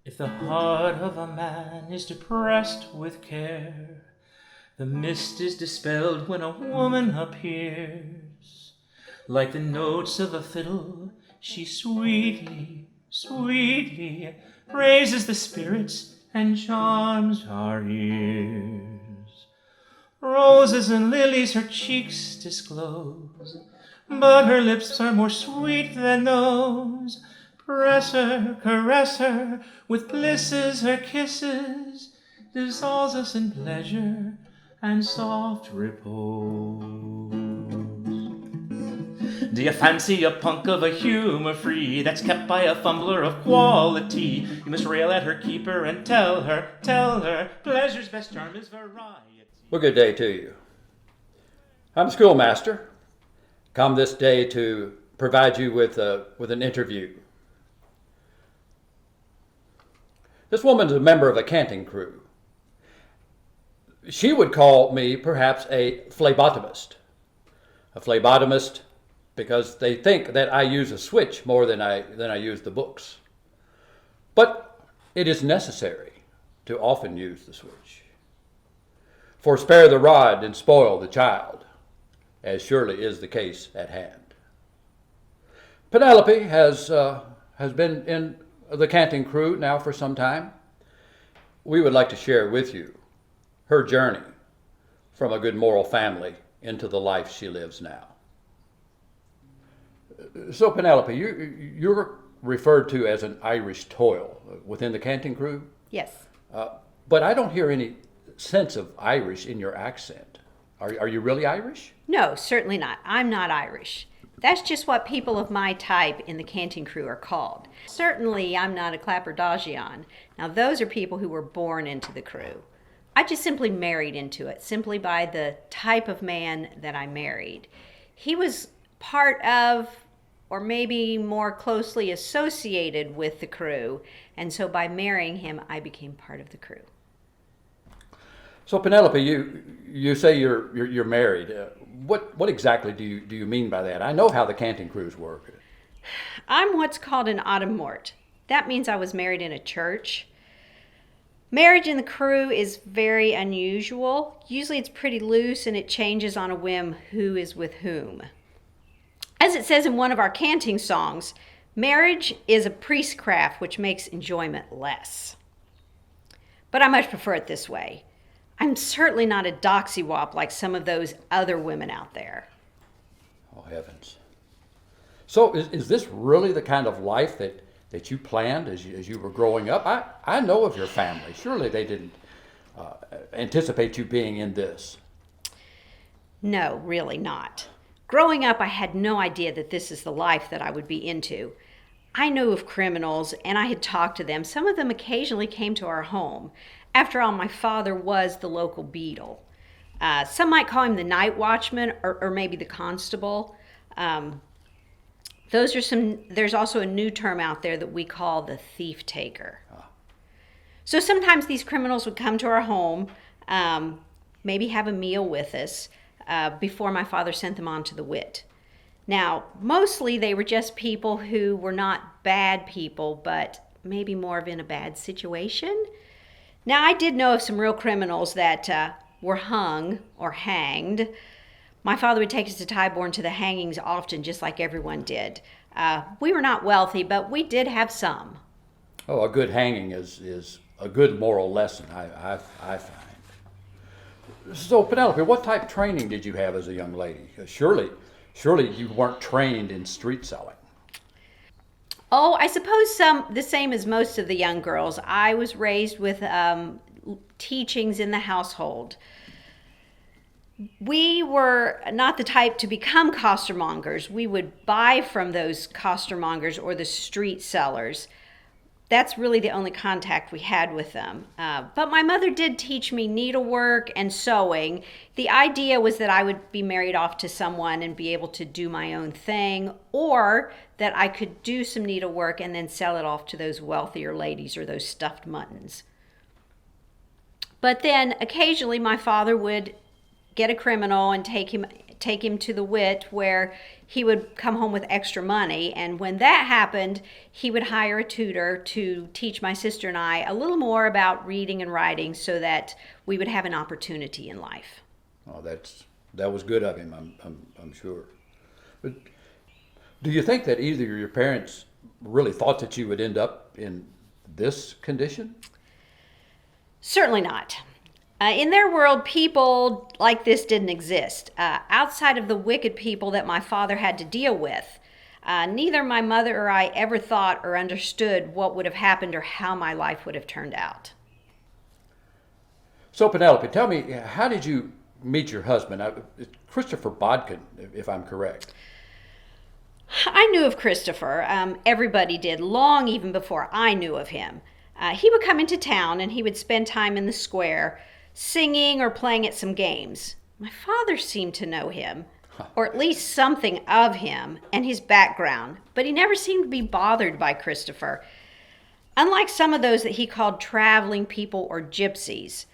If the heart of a man is depressed with care, the mist is dispelled when a woman appears. Like the notes of a fiddle, she sweetly, sweetly raises the spirits and charms our ears. Roses and lilies her cheeks disclose, but her lips are more sweet than those. Press her, caress her, with blisses her kisses, dissolves us in pleasure and soft repose. Do you fancy a punk of a humour free that's kept by a fumbler of quality? You must rail at her keeper and tell her, pleasure's best charm is variety. Well, good day to you. I'm schoolmaster. Come this day to provide you with an interview. This woman's a member of a Canting Crew. She would call me perhaps a phlebotomist. A phlebotomist because they think that I use a switch more than I use the books. But it is necessary to often use the switch. For spare the rod and spoil the child, as surely is the case at hand. Penelope has been in the Canting Crew now for some time. We would like to share with you her journey from a good moral family into the life she lives now. So Penelope, you're referred to as an Irish Toyle within the Canting Crew? Yes. But I don't hear any sense of Irish in your accent. Are you really Irish? No, certainly not. I'm not Irish. That's just what people of my type in the Canting Crew are called. Certainly, I'm not a Clapperdagian. Now, those are people who were born into the crew. I just simply married into it, simply by the type of man that I married. He was part of, or maybe more closely associated with the crew, and so by marrying him, I became part of the crew. So Penelope, you say you're married. What exactly do you mean by that? I know how the Canting Crews work. I'm what's called an autumn mort. That means I was married in a church. Marriage in the crew is very unusual. Usually it's pretty loose and it changes on a whim who is with whom. As it says in one of our canting songs, marriage is a priestcraft which makes enjoyment less. But I much prefer it this way. I'm certainly not a doxywop like some of those other women out there. Oh, heavens. So is this really the kind of life that you planned as you were growing up? I know of your family. Surely they didn't anticipate you being in this. No, really not. Growing up, I had no idea that this is the life that I would be into. I knew of criminals, and I had talked to them. Some of them occasionally came to our home. After all, my father was the local beadle. Some might call him the night watchman or maybe the constable. There's also a new term out there that we call the thief taker. So sometimes these criminals would come to our home, maybe have a meal with us before my father sent them on to the wit. Now, mostly they were just people who were not bad people, but maybe more of in a bad situation. Now, I did know of some real criminals that were hung or hanged. My father would take us to Tyborn to the hangings often, just like everyone did. We were not wealthy, but we did have some. Oh, a good hanging is a good moral lesson, I find. So, Penelope, what type of training did you have as a young lady? Surely you weren't trained in street selling. Oh, I suppose the same as most of the young girls. I was raised with teachings in the household. We were not the type to become costermongers. We would buy from those costermongers or the street sellers. That's really the only contact we had with them. But my mother did teach me needlework and sewing. The idea was that I would be married off to someone and be able to do my own thing, or that I could do some needlework and then sell it off to those wealthier ladies or those stuffed muttons. But then occasionally my father would get a criminal and take him take him to the wit where he would come home with extra money. And when that happened, he would hire a tutor to teach my sister and I a little more about reading and writing so that we would have an opportunity in life. Oh, that was good of him, I'm sure. But do you think that either of your parents really thought that you would end up in this condition? Certainly not. In their world, people like this didn't exist. Outside of the wicked people that my father had to deal with, neither my mother or I ever thought or understood what would have happened or how my life would have turned out. So Penelope, tell me, how did you meet your husband? Christopher Bodkin, if I'm correct. I knew of Christopher. Everybody did, long even before I knew of him. He would come into town and he would spend time in the square singing or playing at some games. My father seemed to know him, or at least something of him and his background, but he never seemed to be bothered by Christopher. Unlike some of those that he called traveling people or gypsies.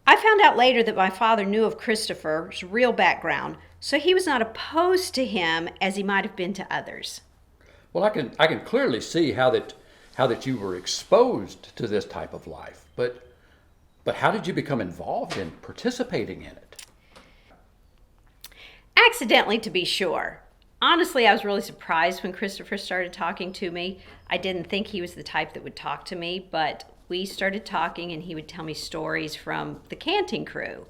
I found out later that my father knew of Christopher's real background, so he was not opposed to him as he might have been to others. Well, I can clearly see how that you were exposed to this type of life, but how did you become involved in participating in it? Accidentally, to be sure. Honestly, I was really surprised when Christopher started talking to me. I didn't think he was the type that would talk to me, but we started talking and he would tell me stories from the Canting Crew.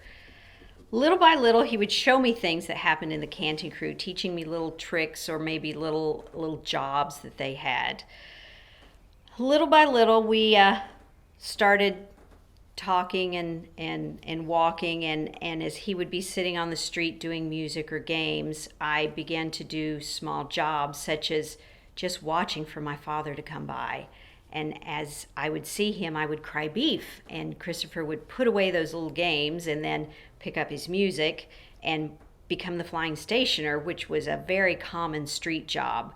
Little by little, he would show me things that happened in the Canting Crew, teaching me little tricks or maybe little jobs that they had. Little by little, we started talking and walking, and as he would be sitting on the street doing music or games, I began to do small jobs such as just watching for my father to come by. And as I would see him, I would cry beef, and Christopher would put away those little games and then pick up his music and become the flying stationer, which was a very common street job.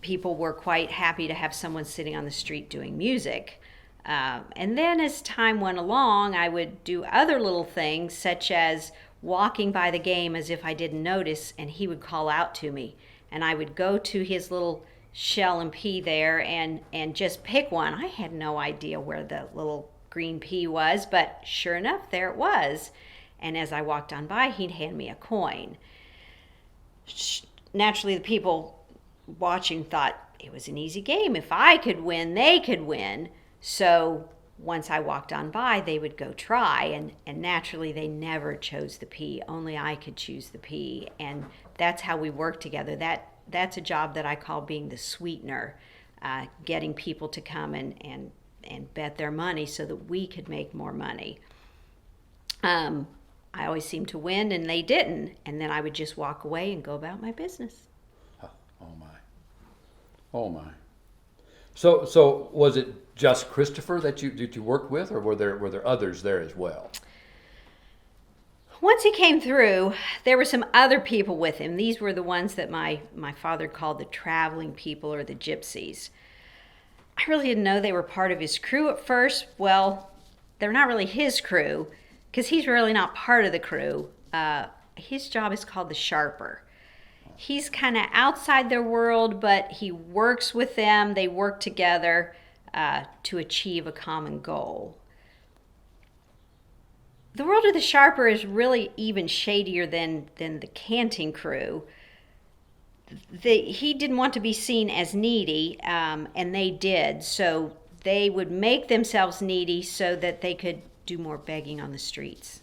People were quite happy to have someone sitting on the street doing music. And then as time went along, I would do other little things, such as walking by the game as if I didn't notice, and he would call out to me. And I would go to his little shell and pea there and just pick one. I had no idea where the little green pea was, but sure enough, there it was. And as I walked on by, he'd hand me a coin. Naturally, the people watching thought it was an easy game. If I could win, they could win. So once I walked on by, they would go try, and naturally they never chose the pea. Only I could choose the pea, and that's how we worked together. That's a job that I call being the sweetener, getting people to come and bet their money so that we could make more money. I always seemed to win, and they didn't, and then I would just walk away and go about my business. Oh my. So was it just Christopher that you worked with, or were there others there as well? Once he came through, there were some other people with him. These were the ones that my father called the traveling people or the gypsies. I really didn't know they were part of his crew at first. Well, they're not really his crew because he's really not part of the crew. His job is called the sharper. He's kind of outside their world, but he works with them. They work together to achieve a common goal. The world of the sharper is really even shadier than the Canting Crew. He didn't want to be seen as needy, and they did. So they would make themselves needy so that they could do more begging on the streets.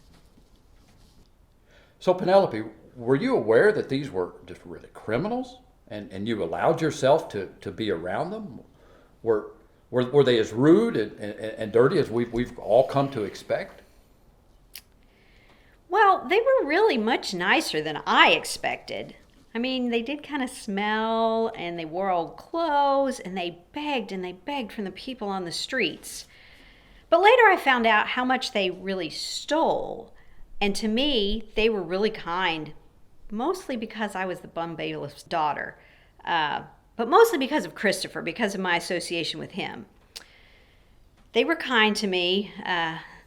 So Penelope, were you aware that these were just really criminals, and you allowed yourself to be around them? Were they as rude and dirty as we've all come to expect? Well, they were really much nicer than I expected. I mean, they did kind of smell, and they wore old clothes, and they begged from the people on the streets. But later I found out how much they really stole. And to me, they were really kind, mostly because I was the bum bailiff's daughter, but mostly because of Christopher, because of my association with him. They were kind to me.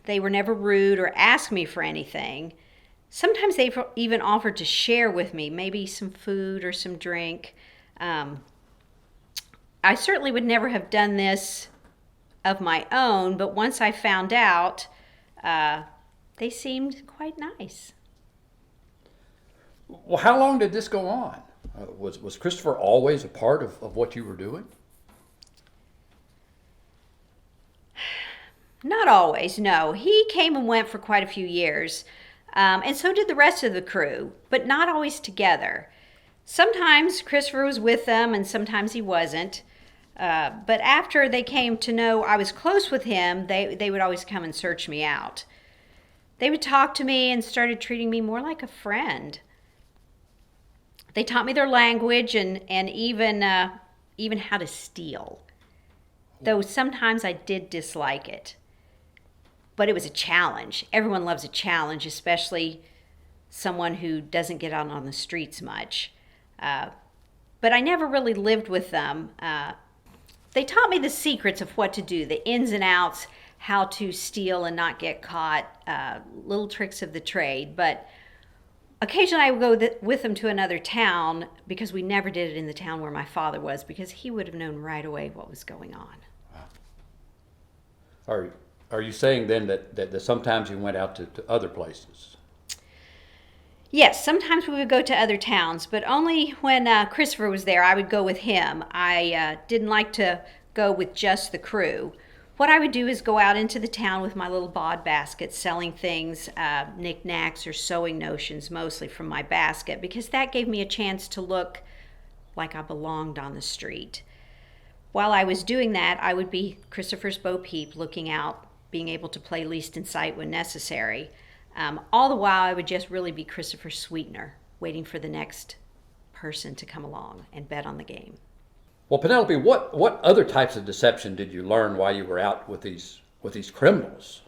They were never rude or asked me for anything. Sometimes they've even offered to share with me, maybe some food or some drink. I certainly would never have done this of my own, but once I found out, they seemed quite nice. Well, how long did this go on? Was Christopher always a part of what you were doing? Not always, no. He came and went for quite a few years, and so did the rest of the crew, but not always together. Sometimes Christopher was with them, and sometimes he wasn't. But after they came to know I was close with him, they would always come and search me out. They would talk to me and started treating me more like a friend. They taught me their language and even how to steal, though sometimes I did dislike it. But it was a challenge. Everyone loves a challenge, especially someone who doesn't get out on the streets much. But I never really lived with them. They taught me the secrets of what to do, the ins and outs, how to steal and not get caught, little tricks of the trade. But occasionally I would go with them to another town, because we never did it in the town where my father was, because he would have known right away what was going on. Are you saying then that sometimes you went out to other places? Yes, sometimes we would go to other towns, but only when Christopher was there. I would go with him. I didn't like to go with just the crew. What I would do is go out into the town with my little bod basket, selling things, knickknacks or sewing notions, mostly from my basket, because that gave me a chance to look like I belonged on the street. While I was doing that, I would be Christopher's Bo Peep, looking out, being able to play least in sight when necessary. All the while, I would just really be Christopher's sweetener, waiting for the next person to come along and bet on the game. Well, Penelope, what other types of deception did you learn while you were out with these criminals?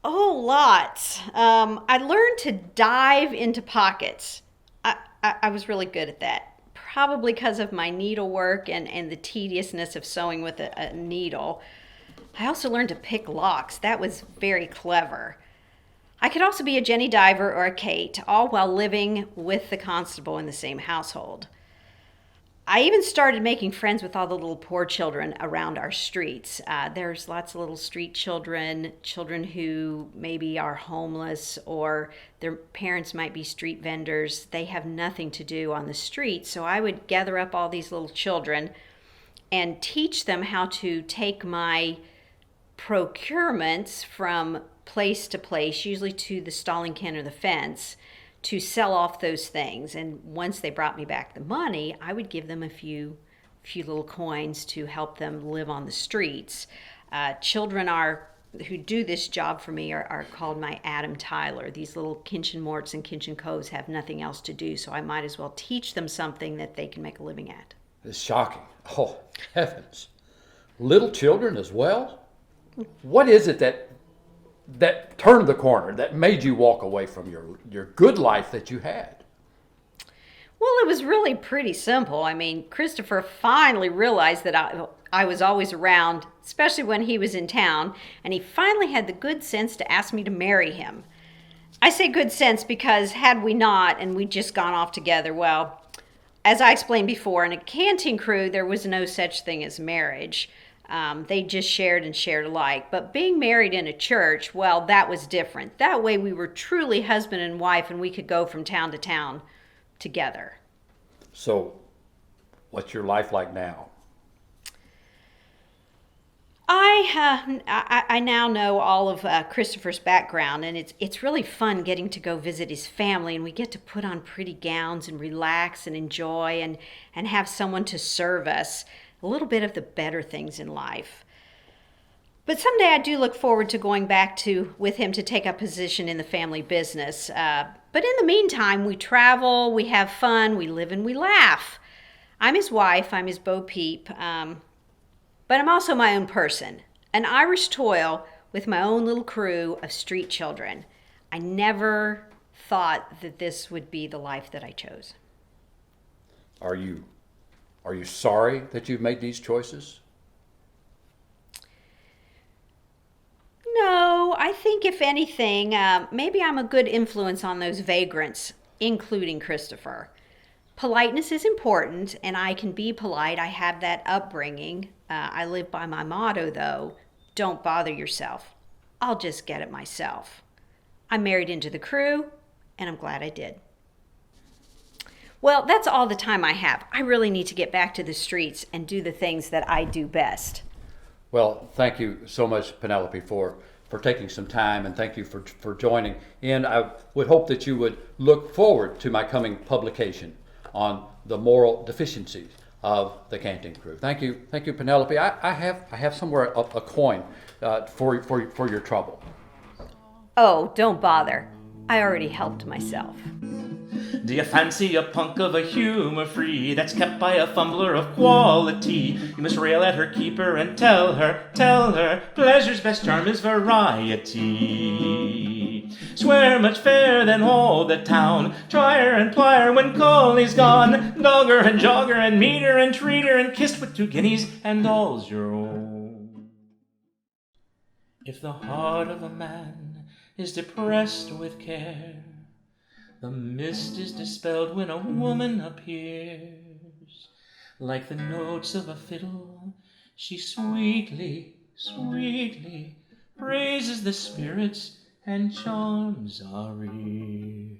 Oh, lots. I learned to dive into pockets. I was really good at that, probably because of my needlework and the tediousness of sewing with a needle. I also learned to pick locks. That was very clever. I could also be a Jenny Diver or a Kate, all while living with the constable in the same household. I even started making friends with all the little poor children around our streets. There's lots of little street children who maybe are homeless, or their parents might be street vendors. They have nothing to do on the street, so I would gather up all these little children and teach them how to take my procurements from place to place, usually to the stalling ken or the fence, to sell off those things. And once they brought me back the money, I would give them a few little coins to help them live on the streets. Children who do this job for me are called my Adam Tyler. These little Kinchin Morts and Kinchin Coves have nothing else to do, so I might as well teach them something that they can make a living at. It's shocking. Oh, heavens. Little children as well? What is it that turned the corner, that made you walk away from your good life that you had? Well, it was really pretty simple. I mean, Christopher finally realized that I was always around, especially when he was in town, and he finally had the good sense to ask me to marry him. I say good sense because had we not, and we'd just gone off together, well, as I explained before, in a Canting Crew, there was no such thing as marriage. They just shared and shared alike. But being married in a church, well, that was different. That way we were truly husband and wife, and we could go from town to town together. So, what's your life like now? I now know all of Christopher's background, and it's really fun getting to go visit his family, and we get to put on pretty gowns and relax and enjoy and have someone to serve us. A little bit of the better things in life. But someday I do look forward to going back with him to take a position in the family business. But in the meantime, we travel, we have fun, we live and we laugh. I'm his wife, I'm his Bo Peep, but I'm also my own person, an Irish Toyle with my own little crew of street children. I never thought that this would be the life that I chose. Are you sorry that you've made these choices? No, I think if anything, maybe I'm a good influence on those vagrants, including Christopher. Politeness is important, and I can be polite. I have that upbringing. I live by my motto, though, don't bother yourself. I'll just get it myself. I married into the crew, and I'm glad I did. Well, that's all the time I have. I really need to get back to the streets and do the things that I do best. Well, thank you so much, Penelope, for taking some time, and thank you for joining. And I would hope that you would look forward to my coming publication on the moral deficiencies of the Canting Crew. Thank you, Penelope. I have somewhere a coin for your trouble. Oh, don't bother. I already helped myself. Do you fancy a punk of a humour free that's kept by a fumbler of quality? You must rail at her keeper and tell her, pleasure's best charm is variety. Swear much fair than all the town, try her and ply her when Colley's gone, dog her and jog her and meet her and treat her and kissed with 2 guineas and all's your own. If the heart of a man is depressed with care, the mist is dispelled when a woman appears. Like the notes of a fiddle, she sweetly, sweetly praises the spirits and charms our ears.